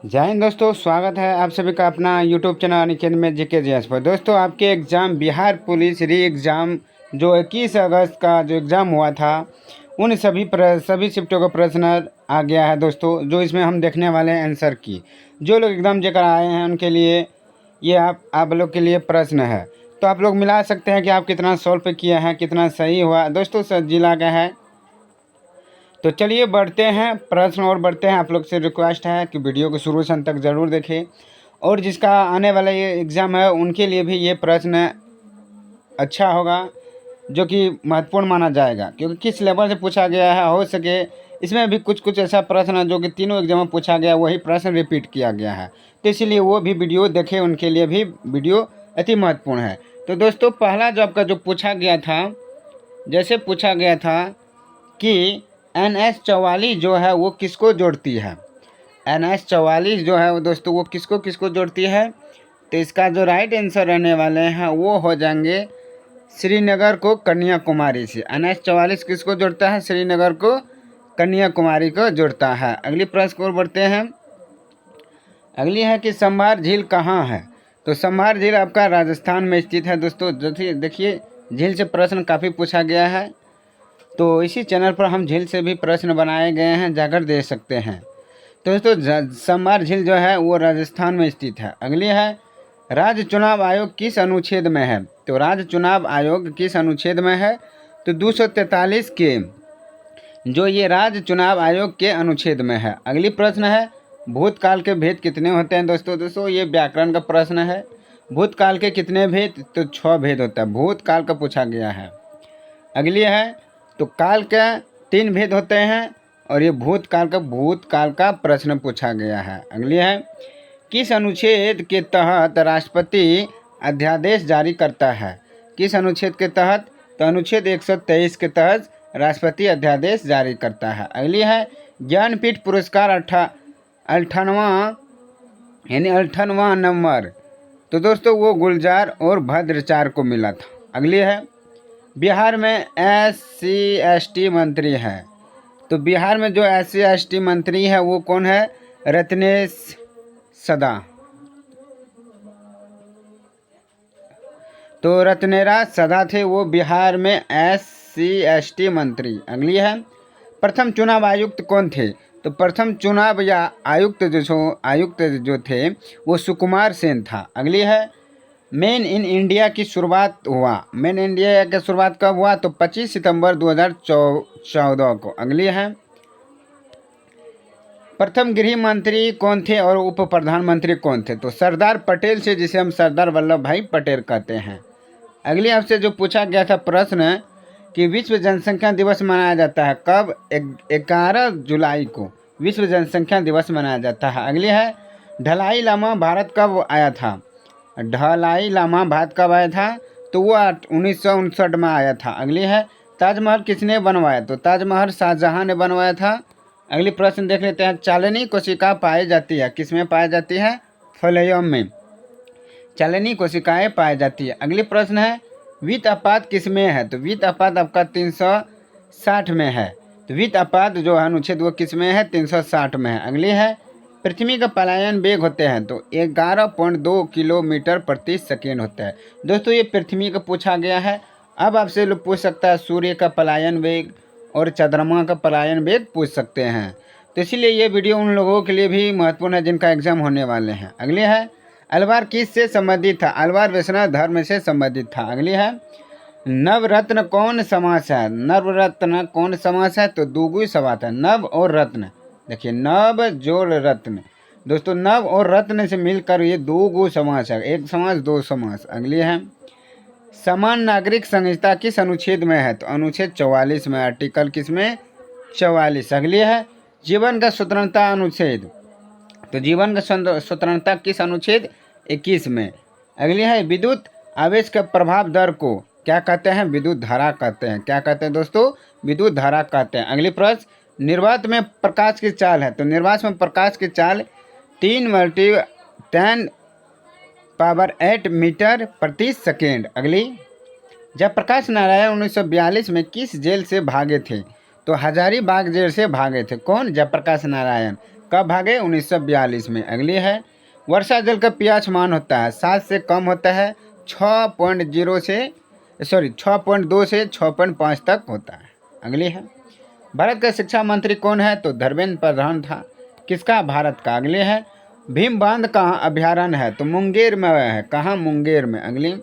जय हिंद दोस्तों, स्वागत है आप सभी का अपना यूट्यूब चैनल अनिकेत में जीके जीएस पर। दोस्तों, आपके एग्ज़ाम बिहार पुलिस री एग्ज़ाम जो 21 अगस्त का जो एग्ज़ाम हुआ था, उन सभी शिफ्टों का प्रश्न आ गया है दोस्तों, जो इसमें हम देखने वाले हैं आंसर की। जो लोग एग्ज़ाम देकर आए हैं उनके लिए ये आप लोग के लिए प्रश्न है। तो आप लोग मिला सकते हैं कि आप कितना सॉल्व किए हैं, कितना सही हुआ दोस्तों। सब जिला का है। तो चलिए बढ़ते हैं प्रश्न और बढ़ते हैं। आप लोग से रिक्वेस्ट है कि वीडियो को शुरू से अंत तक ज़रूर देखें, और जिसका आने वाला ये एग्ज़ाम है उनके लिए भी ये प्रश्न अच्छा होगा, जो कि महत्वपूर्ण माना जाएगा, क्योंकि किस लेवल से पूछा गया है। हो सके इसमें भी कुछ कुछ ऐसा प्रश्न है जो कि तीनों एग्जाम में पूछा गया, वही प्रश्न रिपीट किया गया है। तो इसलिए वो भी वीडियो देखें, उनके लिए भी वीडियो अति महत्वपूर्ण है। तो दोस्तों, पहला जो आपका जो पूछा गया था, जैसे पूछा गया था कि NH44 जो है वो किसको जोड़ती है। NH44 जो है वो दोस्तों वो किसको किसको जोड़ती है। तो इसका जो राइट आंसर रहने वाले हैं वो हो जाएंगे श्रीनगर को कन्याकुमारी से। NH44 किसको जोड़ता है? श्रीनगर को कन्याकुमारी को जोड़ता है। अगली प्रश्न को बढ़ते हैं। अगली है कि संभार झील कहाँ है। तो संभार झील आपका राजस्थान में स्थित है दोस्तों। देखिए, झील से प्रश्न काफ़ी पूछा गया है, तो इसी चैनल पर हम झील से भी प्रश्न बनाए गए हैं, जाकर देख सकते हैं। तो दोस्तों, संभार झील जो है वो राजस्थान में स्थित है। अगली है, राज्य चुनाव आयोग किस अनुच्छेद में है। तो राज्य चुनाव आयोग किस अनुच्छेद में है? तो 243 के जो ये राज्य चुनाव आयोग के अनुच्छेद में है। अगली प्रश्न है, भूतकाल के भेद कितने होते हैं दोस्तों ये व्याकरण का प्रश्न है। भूतकाल के कितने भेद? तो 6 भेद होता है, भूतकाल का पूछा गया है। अगली है, तो काल के 3 भेद होते हैं, और ये भूतकाल का प्रश्न पूछा गया है। अगली है, किस अनुच्छेद के तहत राष्ट्रपति अध्यादेश जारी करता है। किस अनुच्छेद के तहत? तो अनुच्छेद 123 के तहत राष्ट्रपति अध्यादेश जारी करता है। अगली है, ज्ञानपीठ पुरस्कार 58वां नंबर। तो दोस्तों वो गुलजार और भद्राचार्य को मिला था। अगली है, बिहार में SC/ST मंत्री है। तो बिहार में जो SC/ST मंत्री है वो कौन है? रत्नेश सदा। तो रत्नेराज सदा थे वो बिहार में SC/ST मंत्री। अगली है, प्रथम चुनाव आयुक्त कौन थे। तो प्रथम चुनाव या आयुक्त जो थे वो सुकुमार सेन था। अगली है, मेन इन इंडिया की शुरुआत हुआ। मेन इंडिया की शुरुआत कब हुआ? तो 25 सितंबर 2014 को। अगली है, प्रथम गृह मंत्री कौन थे और उप प्रधानमंत्री कौन थे। तो सरदार पटेल से, जिसे हम सरदार वल्लभ भाई पटेल कहते हैं। अगली आपसे जो पूछा गया था प्रश्न कि विश्व जनसंख्या दिवस मनाया जाता है कब? 11 जुलाई को विश्व जनसंख्या दिवस मनाया जाता है। अगली है, ढलाई लामा भारत कब आया था। ढलाई लामा भारत कब आया था? तो वो 1959 में आया था। अगली है, ताजमहल किसने बनवाया। तो ताजमहल शाहजहां ने बनवाया था। अगली प्रश्न देख लेते हैं, चालनी कोशिका पाई जाती है किसमें पाई जाती है? फलेयम में चालनी कोशिकाएं पाई जाती है। अगली प्रश्न है, वित्त आपात किसमें है। तो वित्त आपात आपका 360 में है। तो वित्त आपात जो है अनुच्छेद वो किसमें है? 360 में है। अगली है, पृथ्वी का पलायन वेग होते हैं। तो 11.2 किलोमीटर प्रति सेकेंड होता है। दोस्तों, ये पृथ्वी का पूछा गया है। अब आपसे लोग पूछ सकता है सूर्य का पलायन वेग और चंद्रमा का पलायन वेग पूछ सकते हैं। तो इसीलिए ये वीडियो उन लोगों के लिए भी महत्वपूर्ण है जिनका एग्जाम होने वाले हैं। अगली है, अलवार किस से संबंधित था। अलवार वैष्णव धर्म से संबंधित था। अगली है, नवरत्न कौन समास है। नवरत्न कौन समास है? तो द्विगु समास है, नव और रत्न। देखिए, नव जोड़ रत्न। दोस्तों, नव और रत्न से मिलकर ये द्विगु समास है, एक समास दो समास। अगली है, समान नागरिक संहिता किस अनुच्छेद में है। तो अनुच्छेद 44 में, आर्टिकल किसमें? 44। अगली है, जीवन का स्वतंत्रता अनुच्छेद। तो जीवन का स्वतंत्रता किस अनुच्छेद? 21 में। अगली है, विद्युत आवेश के प्रभाव दर को क्या कहते हैं? विद्युत धारा कहते हैं। क्या कहते हैं दोस्तों? विद्युत धारा कहते हैं। अगली प्रश्न, निर्वात में प्रकाश की चाल है। तो निर्वात में प्रकाश की चाल 3 × 10⁸ मीटर प्रति सेकेंड। अगली, जयप्रकाश नारायण 1942 में किस जेल से भागे थे। तो हजारीबाग जेल से भागे थे। कौन? जयप्रकाश नारायण। कब भागे? 1942 में। अगली है, वर्षा जल का पीएच मान होता है 7 से कम होता है 6.2 से 6.5 तक होता है। अगली है, भारत का शिक्षा मंत्री कौन है? तो धर्मेंद्र प्रधान था। किसका? भारत का। अगले है, भीम बांध कहाँ अभयारण्य है? तो मुंगेर में है। कहाँ? मुंगेर में। अगली,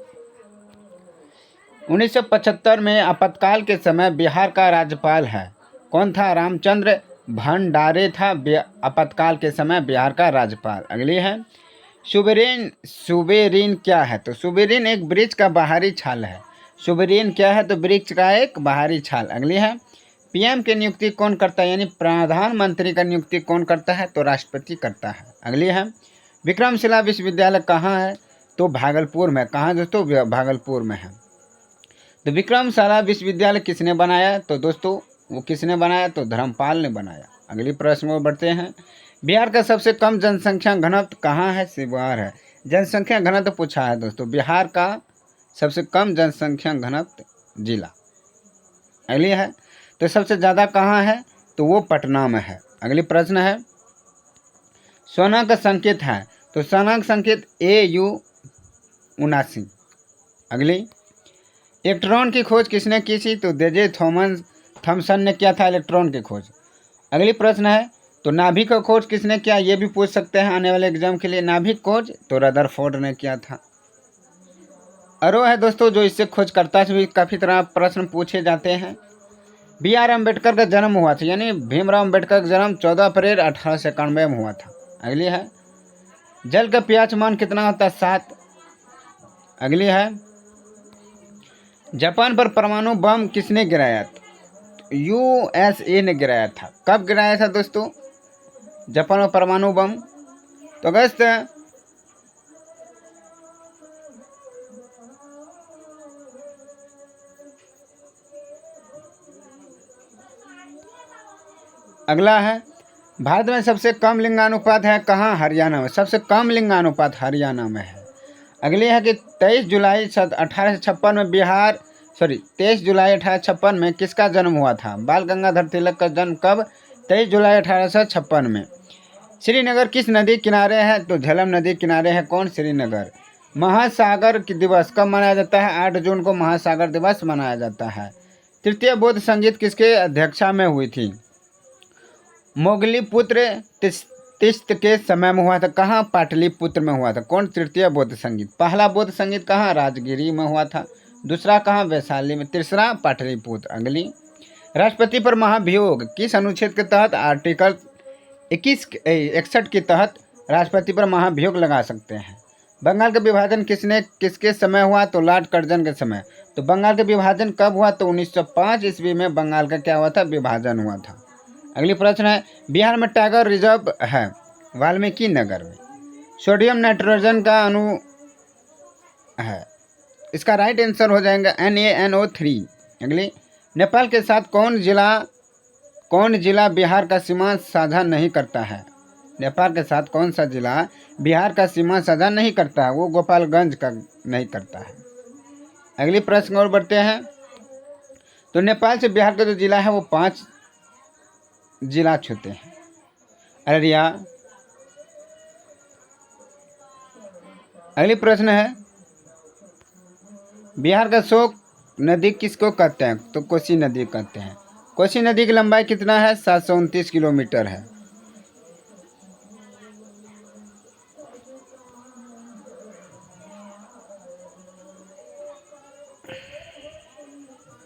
1975 में आपातकाल के समय बिहार का राज्यपाल है कौन था? रामचंद्र भंडारे था आपातकाल के समय बिहार का राज्यपाल। अगली है, सुबेरीन क्या है? तो सुबेरीन एक वृक्ष का बाहरी छाल है। सुबेरीन क्या है? तो वृक्ष का एक बाहरी छाल। अगली है, पीएम की नियुक्ति कौन करता है? यानी प्रधानमंत्री का नियुक्ति कौन करता है? तो राष्ट्रपति करता है। अगली है, विक्रमशिला विश्वविद्यालय कहाँ है? तो भागलपुर में। कहाँ दोस्तों? भागलपुर में है। तो विक्रमशिला विश्वविद्यालय किसने बनाया? तो दोस्तों वो किसने बनाया? तो धर्मपाल ने बनाया। अगली प्रश्न में बढ़ते हैं, बिहार का सबसे कम जनसंख्या घनत्व कहाँ है? शिवहर है। जनसंख्या घनत्व पूछा है दोस्तों, बिहार का सबसे कम जनसंख्या घनत्व जिला। अगली है, तो सबसे ज़्यादा कहाँ है? तो वो पटना में है। अगली प्रश्न है, सोना का संकेत है? तो सोना का संकेत AU79। अगली, इलेक्ट्रॉन की खोज किसने की थी? तो जे थॉमसन ने किया था इलेक्ट्रॉन की खोज। अगली प्रश्न है, तो नाभिक का खोज किसने किया? ये भी पूछ सकते हैं आने वाले एग्जाम के लिए। नाभिक खोज तो रदरफोर्ड ने किया था। अरो है दोस्तों, जो इससे खोजकर्ता से भी काफ़ी तरह प्रश्न पूछे जाते हैं। BR अम्बेडकर का जन्म हुआ था, यानी भीमराव अम्बेडकर का जन्म 14 अप्रैल 1891 में हुआ था। अगली है, जल का pH मान कितना होता है? 7। अगली है, जापान पर परमाणु बम किसने गिराया? USA ने गिराया था। कब गिराया था दोस्तों जापान में परमाणु बम? तो अगस्त। अगला है, भारत में सबसे कम लिंगानुपात है कहाँ? हरियाणा में। सबसे कम लिंगानुपात हरियाणा में है। अगली है कि 23 जुलाई 1856 में 23 जुलाई 1856 में किसका जन्म हुआ था? बाल गंगाधर तिलक का जन्म कब? 23 जुलाई 1856 में। श्रीनगर किस नदी किनारे है? तो झेलम नदी किनारे है। कौन? श्रीनगर। महासागर दिवस कब मनाया जाता है? 8 जून को महासागर दिवस मनाया जाता है। तृतीय बौद्ध संगीत किसके अध्यक्षता में हुई थी? मोगलीपुत्र तिस्त के समय में हुआ था। कहाँ? पाटलिपुत्र में हुआ था। कौन? तृतीय बौद्ध संगीत। पहला बौद्ध संगीत कहाँ? राजगिरी में हुआ था। दूसरा कहाँ? वैशाली में। तीसरा पाटलिपुत्र। अगली, राष्ट्रपति पर महाभियोग किस अनुच्छेद के तहत? आर्टिकल 61 के तहत राष्ट्रपति पर महाभियोग लगा सकते हैं। बंगाल का विभाजन किसके समय हुआ? तो लॉर्ड कर्जन के समय। तो बंगाल का विभाजन कब हुआ? तो 1905 ईस्वी में बंगाल का क्या हुआ था? विभाजन हुआ था। अगली प्रश्न है, बिहार में टाइगर रिजर्व है वाल्मीकि नगर में। सोडियम नाइट्रोजन का अणु है, इसका राइट आंसर हो जाएगा NaNO3। अगली, नेपाल के साथ कौन जिला बिहार का सीमा साझा नहीं करता है? नेपाल के साथ कौन सा जिला बिहार का सीमा साझा नहीं करता है? वो गोपालगंज का नहीं करता है। अगली प्रश्न और बढ़ते हैं, तो नेपाल से बिहार का जो जिला है वो 5 जिला छूते हैं। अररिया। अगली प्रश्न है, बिहार का शोक नदी किसको कहते हैं? तो कोसी नदी कहते हैं। कोसी नदी की लंबाई कितना है? 729 किलोमीटर है।